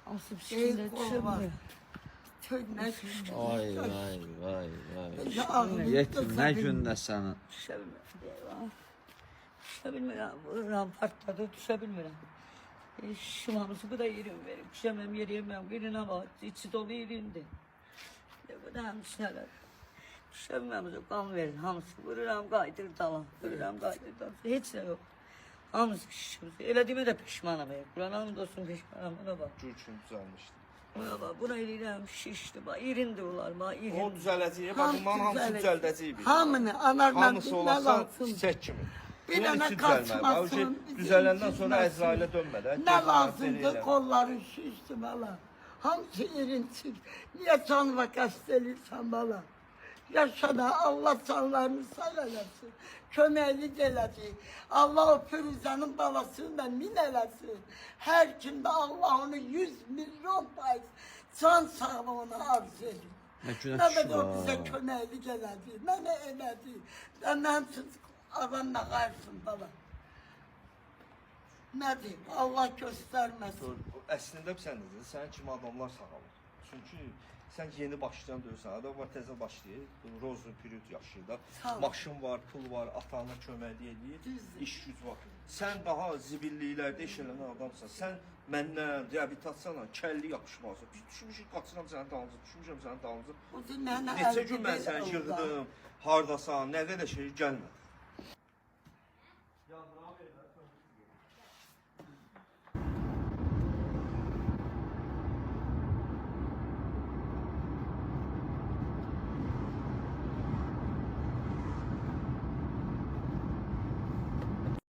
Hamısı pişkində düşürmür. Vay vay vay vay. Ağrı Yetim ne günde sana. Düşə bilmirəm. Düşə bilmirəm. Vururam, partladı, düşə bilmirəm. Şumamızı bu da yerim verim. Düşəməm, yeriyeməm. Birine bak, içi dolu yerindi. Bu da həmçinələr. Düşə bilməm, qan verin, hamısı. Vururam, qaydır dalan. Vururam, qaydır dalan. Heç nə yox. Hamısı şişimiz. Elədiyimə də peşmanam. Qur'an hamd olsun peşmanam. Buna bak. Gül üçün düzəlmişdi. Buna bak. Buna eləyirəm, şişdi. Bax, irindi onlar. Bax, O irindi. düzələcək. Bax, bunların hamısı düzəldəcək. Hamını anardan Hamısı dinlə olasa lazım. çiçək kimi. Bir Bunun dənə içi düzəlməli. qaçmasın. Düzələndən sonra Əzrailə dönmədən. Ne lazımdı kolları şişti bala. Hamısı irintir. Niye canıma kastelirsen bala? Yaşana Allah canlarını sağ eylesin. Köməkli eləsin. Allah o Firuzənin babasını da min eləsin. Her kimde Allah onu 100 milyon faiz can sağlığına arz edin. Ne günah Ne şu de o var. bize köməkli elədi. Mənə elədi. Benden siz adamla qarsın bala. Ne diyeyim? Allah göstermesin. Əslində sən dedin, sənin kimi adamlar sağalır. Çünki sən yeni başlayan deyirsən, adam var təzə başlayır, rozun period yaşayır da. Sağ ol. Maşın var, pul var, atana köməklik eləyir, Düzdür. iş güc var. Sən daha zibilliklərdə iş eləyən adamsan. Sən məndən, reabilitasiyonla kəlli yapışmazsan. Biz düşmüşük, qaçıram sənin dalınca, düşmüşəm sənin dalınca. Bu mənə Neçə gün mən səni yığdım, hardasan, nə qədər şey gəlmədi.